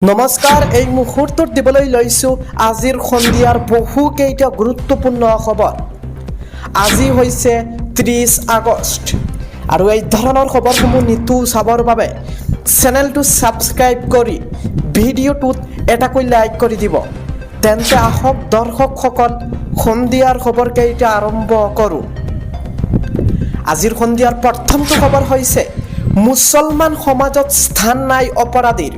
নমস্কাৰ, এই মুহূৰ্তত দিবলৈ লৈছোঁ আজিৰ সন্ধিয়াৰ বহুকেইটা গুৰুত্বপূৰ্ণ খবৰ। আজি হৈছে 30 আগষ্ট আৰু এই ধৰণৰ খবৰসমূহ নিতৌ চাবৰ বাবে চেনেলটো ছাবস্ক্ৰাইব কৰি ভিডিঅ'টোত এটাকৈ লাইক কৰি দিব। তেন্তে আহক দৰ্শকসকল, সন্ধিয়াৰ খবৰকেইটা আৰম্ভ কৰোঁ। আজিৰ সন্ধিয়াৰ প্ৰথমটো খবৰ হৈছে মুছলমান সমাজত স্থান নাই অপৰাধীৰ।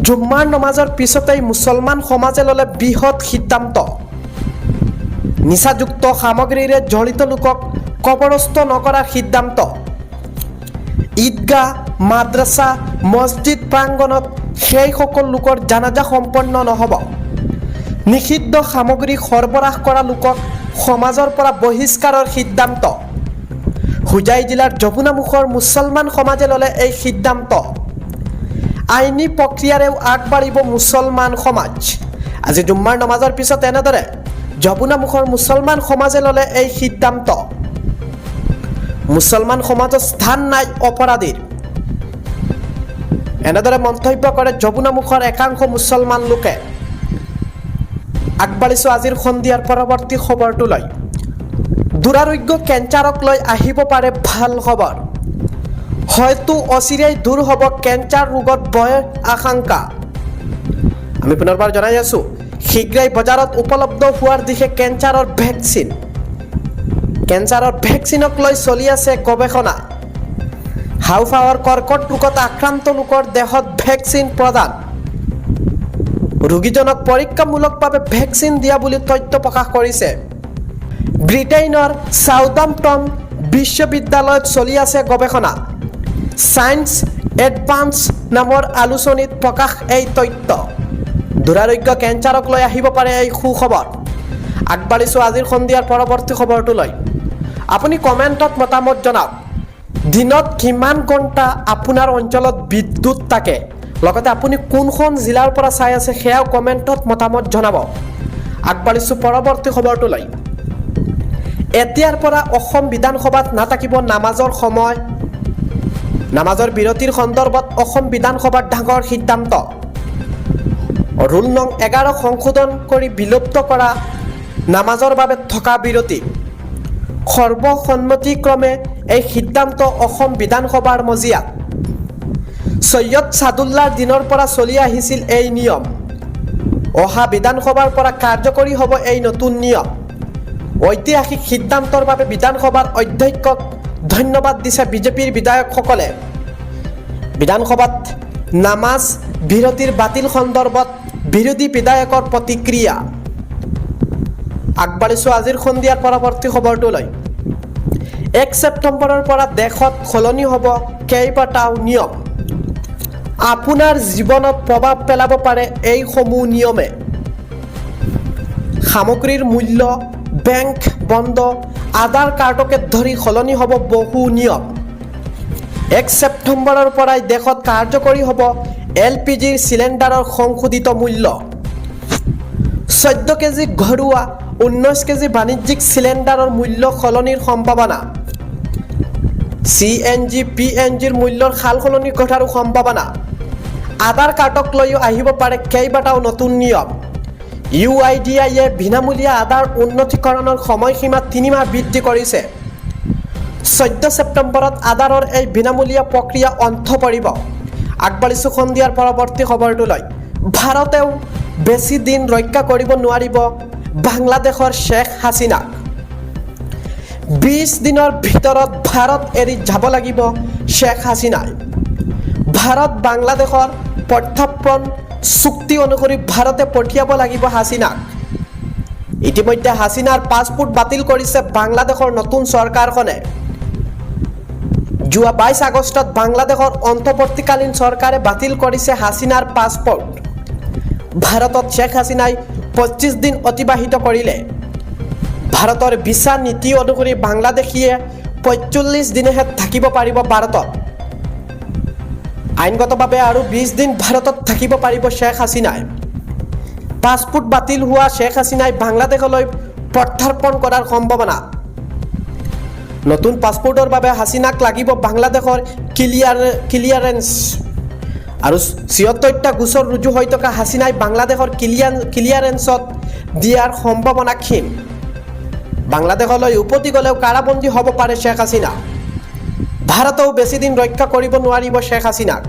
জুম্মাৰ নমাজৰ পিছতেই মুছলমান সমাজে ল'লে বৃহৎ সিদ্ধান্ত। নিচাযুক্ত সামগ্ৰীৰে জড়িত লোকক কবৰস্থ নকৰাৰ সিদ্ধান্ত। ঈদগাহ, মাদ্ৰাছা, মছজিদ প্ৰাংগণত সেইসকল লোকৰ জানাজা সম্পন্ন নহ'ব। নিষিদ্ধ সামগ্ৰী সৰবৰাহ কৰা লোকক সমাজৰ পৰা বহিষ্কাৰৰ সিদ্ধান্ত। হোজাই জিলাৰ যমুনামুখৰ মুছলমান সমাজে ল'লে এই সিদ্ধান্ত। আইনী প্ৰক্ৰিয়াৰেও আগবাঢ়িব মুছলমান সমাজ। আজি জুম্মাৰ নমাজৰ পিছত এনেদৰে যমুনামুখৰ মুছলমান সমাজে ল'লে এই সিদ্ধান্ত। মুছলমান সমাজত স্থান নাই অপৰাধীৰ। এনেদৰে মন্তব্য কৰে যমুনামুখৰ একাংশ মুছলমান লোকে। আগবাঢ়িছোঁ আজিৰ সন্ধিয়াৰ পৰৱৰ্তী খবৰটোলৈ। দুৰাৰোগ্য কেঞ্চাৰক লৈ আহিব পাৰে ভাল খবৰ। হয়তো অচিৰেই দূৰ হ'ব কেঞ্চাৰ ৰোগৰ ভয়ৰ আশংকা। আমি পুনৰবাৰ জনাই আছোঁ, শীঘ্ৰেই বজাৰত উপলব্ধ হোৱাৰ দিশে কেঞ্চাৰৰ ভেকচিন। কেঞ্চাৰৰ ভেকচিনক লৈ চলি আছে গৱেষণা। হাওঁফাওঁৰ কৰ্কট ৰোগত আক্ৰান্ত লোকৰ দেহত ভেকচিন প্ৰদান। ৰোগীজনক পৰীক্ষামূলকভাৱে ভেকচিন দিয়া বুলি তথ্য প্ৰকাশ কৰিছে। ব্ৰিটেইনৰ চাউদাম্পটন বিশ্ববিদ্যালয়ত চলি আছে গৱেষণা। ছায়েন্স এডভান্স নামৰ আলোচনীত প্ৰকাশ এই তথ্য। দুৰাৰোগ্য কেঞ্চাৰক লৈ আহিব পাৰে এই সুখবৰ। আগবাঢ়িছোঁ আজিৰ সন্ধিয়াৰ পৰৱৰ্তী খবৰটোলৈ। আপুনি কমেণ্টত মতামত জনাওক, দিনত কিমান ঘণ্টা আপোনাৰ অঞ্চলত বিদ্যুৎ থাকে, লগতে আপুনি কোনখন জিলাৰ পৰা চাই আছে সেয়াও কমেণ্টত মতামত জনাব। আগবাঢ়িছোঁ পৰৱৰ্তী খবৰটোলৈ। এতিয়াৰ পৰা অসম বিধানসভাত নাথাকিব নামাজৰ সময়। নামাজৰ বিৰতিৰ সন্দৰ্ভত অসম বিধানসভাৰ ডাঙৰ সিদ্ধান্ত। ৰুল নং 11 সংশোধন কৰি বিলুপ্ত কৰা নামাজৰ বাবে থকা বিৰতি। সৰ্বসন্মতিক্ৰমে এই সিদ্ধান্ত অসম বিধানসভাৰ মজিয়াত। সৈয়দ ছাদুল্লাৰ দিনৰ পৰা চলি আহিছিল এই নিয়ম। অহা বিধানসভাৰ পৰা কাৰ্যকৰী হ'ব এই নতুন নিয়ম। ঐতিহাসিক সিদ্ধান্তৰ বাবে বিধানসভাৰ অধ্যক্ষক ধন্যবাদ দিছে বিজেপিৰ বিধায়কসকলে। বিধানসভাত নামাজ বিৰতিৰ বাতিল সন্দৰ্ভত বিৰোধী বিধায়কৰ প্ৰতিক্ৰিয়া। আগবাঢ়িছোঁ আজিৰ সন্ধিয়াৰ পৰৱৰ্তী খবৰটোলৈ। 1 ছেপ্টেম্বৰৰ পৰা দেশত সলনি হ'ব কেইবাটাও নিয়ম। আপোনাৰ জীৱনত প্ৰভাৱ পেলাব পাৰে এইসমূহ নিয়মে। সামগ্ৰীৰ মূল্য, বেংক বন্ধ, আধাৰ কাৰ্ডকে ধৰি সলনি হ'ব বহু নিয়ম। 1 ছেপ্টেম্বৰৰ পৰাই দেশত কাৰ্যকৰী হ'ব LPGৰ চিলিণ্ডাৰৰ সংশোধিত মূল্য। 14 কেজি ঘৰুৱা, 19 কেজি বাণিজ্যিক চিলিণ্ডাৰৰ মূল্য সলনিৰ সম্ভাৱনা। CNG PNGৰ মূল্যৰ সাল সলনি ঘটাৰো সম্ভাৱনা। আধাৰ কাৰ্ডক লৈও আহিব পাৰে কেইবাটাও নতুন নিয়ম। UIDAIয়ে বিনামূলীয়া আধাৰ উন্নতীকৰণৰ সময়সীমা 3 মাহ বৃদ্ধি কৰিছে। 14 ছেপ্টেম্বৰত আধাৰৰ এই বিনামূলীয়া প্ৰক্ৰিয়া অন্ত পৰিব। আগবাঢ়িছোঁ সন্ধিয়াৰ পৰৱৰ্তী খবৰটোলৈ। ভাৰতেও বেছি দিন ৰক্ষা কৰিব নোৱাৰিব বাংলাদেশৰ শ্বেখ হাছিনাক। 20 দিনৰ ভিতৰত ভাৰত এৰি যাব লাগিব শ্বেখ হাছিনাই। ভাৰত বাংলাদেশৰ প্ৰত্যৰ্পণ চুক্তি অনুসৰি ভাৰতে পঠিয়াব লাগিব হাছিনাক। ইতিমধ্যে হাছিনাৰ পাছপোৰ্ট বাতিল কৰিছে বাংলাদেশৰ নতুন চৰকাৰখনে। যোৱা 22 আগষ্টত বাংলাদেশৰ অন্তৱৰ্তীকালীন চৰকাৰে বাতিল কৰিছে হাছিনাৰ পাছপোৰ্ট। ভাৰতত শ্বেখ হাছিনাই 25 দিন অতিবাহিত কৰিলে। ভাৰতৰ ভিছা নীতি অনুসৰি বাংলাদেশীয়ে 45 দিনহে থাকিব পাৰিব ভাৰতত। আইনগতভাৱে আৰু 20 দিন ভাৰতত থাকিব পাৰিব শ্বেখ হাছিনাই। পাছপোৰ্ট বাতিল হোৱা শ্বেখ হাছিনাই বাংলাদেশলৈ প্ৰত্যৰ্পণ কৰাৰ সম্ভাৱনা। নতুন পাছপোৰ্টৰ বাবে হাছিনাক লাগিব বাংলাদেশৰ ক্লিয়াৰেন্স। আৰু ৭৬টা গোচৰ ৰুজু হৈ থকা হাছিনাই বাংলাদেশৰ ক্লিয়াৰেন্সত দিয়াৰ সম্ভাৱনা ক্ষীণ। বাংলাদেশলৈ উভতি গ'লেও কাৰাবন্দী হ'ব পাৰে শ্বেখ হাছিনা। ভাৰতেও বেছিদিন ৰক্ষা কৰিব নোৱাৰিব শ্বেখ হাছিনাক।